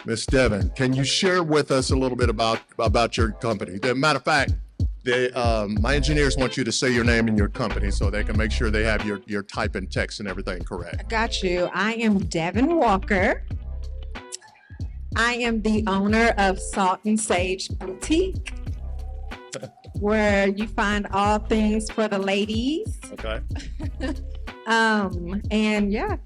Miss Devin, can you share with us a little bit about your company? Matter of fact, my engineers want you to say your name and your company so they can make sure they have your type and text and everything correct. I got you. I am Devin Walker. I am the owner of Salt and Sage Boutique, where you find all things for the ladies. Okay. And yeah,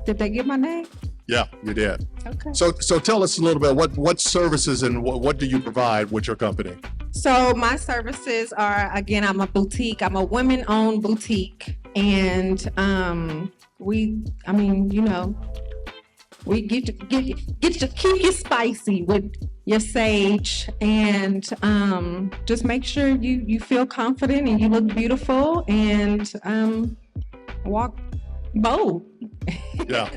did they get my name? Yeah, you did. Okay. So tell us a little bit, what services and what do you provide with your company? So my services are, again, I'm a boutique. I'm a women-owned boutique. And we get to keep you spicy with your sage and just make sure you feel confident and you look beautiful and walk bold. Yeah.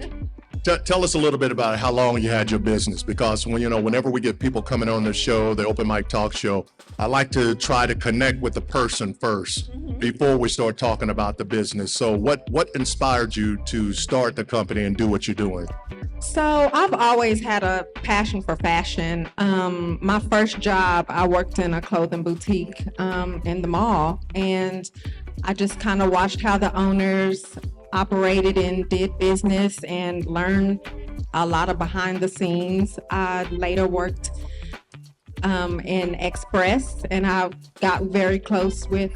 Tell us a little bit about how long you had your business, because whenever we get people coming on the show, the open mic talk show, I like to try to connect with the person first before we start talking about the business. So what inspired you to start the company and do what you're doing? So I've always had a passion for fashion. My first job, I worked in a clothing boutique in the mall, and I just kind of watched how the owners operated and did business and learned a lot of behind the scenes. I later worked in Express, and I got very close with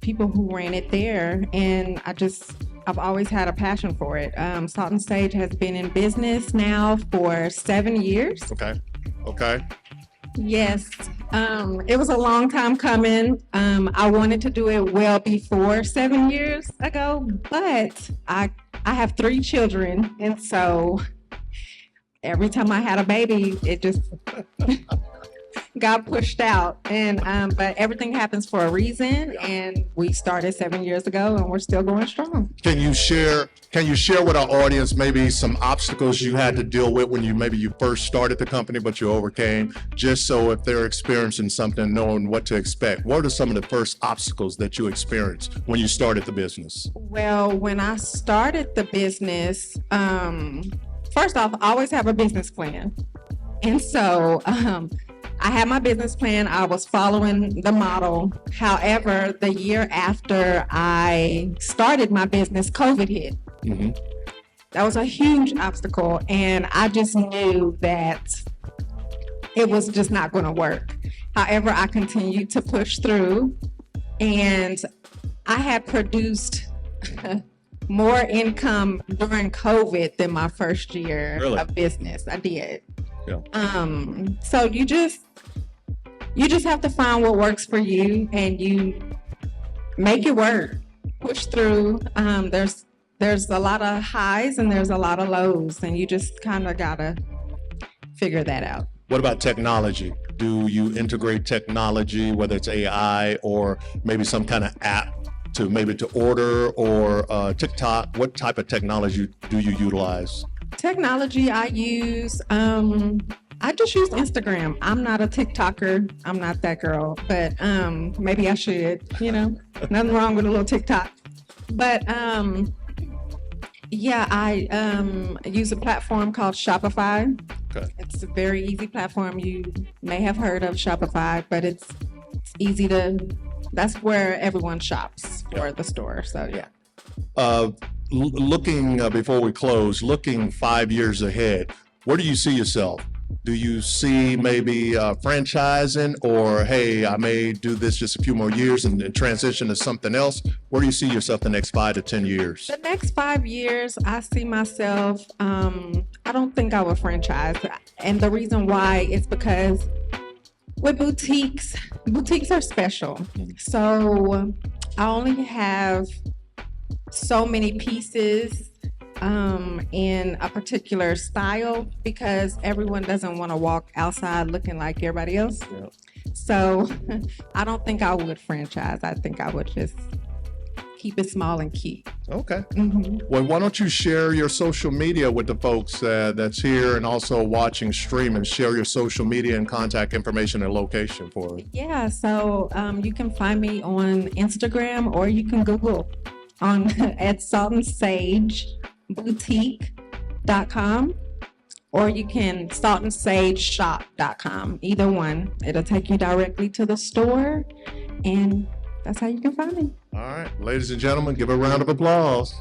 people who ran it there, and I've always had a passion for it. Salt and Sage has been in business now for 7 years. Okay. Yes, it was a long time coming. I wanted to do it well before 7 years ago, but I have 3 children, and so every time I had a baby, it just got pushed out. And but everything happens for a reason, and we started 7 years ago, and we're still going strong. Can you share with our audience maybe some obstacles you had to deal with when you first started the company, but you overcame, just so if they're experiencing something, knowing what to expect? What are some of the first obstacles that you experienced when you started the business? Well, when I started the business, first off, I always have a business plan. And so I had my business plan. I was following the model. However, the year after I started my business, COVID hit. Mm-hmm. That was a huge obstacle. And I just knew that it was just not going to work. However, I continued to push through, and I had produced more income during COVID than my first year of business. I did. Yeah. So you just have to find what works for you, and you make it work. Push through. There's a lot of highs and there's a lot of lows, and you just kind of gotta figure that out. What about technology? Do you integrate technology, whether it's AI or maybe some kind of app to order, or TikTok? What type of technology do you utilize? Technology I use, I just use Instagram. I'm not a TikToker. I'm not that girl, but maybe I should, nothing wrong with a little TikTok. But yeah, I use a platform called Shopify. Okay. It's a very easy platform. You may have heard of Shopify, but it's easy that's where everyone shops for the store. So yeah. Looking before we close, looking 5 years ahead, where do you see yourself? Do you see maybe franchising, or hey, I may do this just a few more years and transition to something else? Where do you see yourself the next 5 to 10 years? The next 5 years, I see myself, I don't think I would franchise. And the reason why is because with boutiques are special. So I only have so many pieces in a particular style, because everyone doesn't want to walk outside looking like everybody else. Yeah. So I don't think I would franchise. I think I would just keep it small and cute. Okay. Mm-hmm. Well, why don't you share your social media with the folks that's here and also watching stream, and share your social media and contact information and location for us. Yeah, so you can find me on Instagram, or you can Google at saltandsageboutique.com. or you can saltandsageshop.com. Either one. It'll take you directly to the store, and that's how you can find me. All right, ladies and gentlemen, give a round of applause.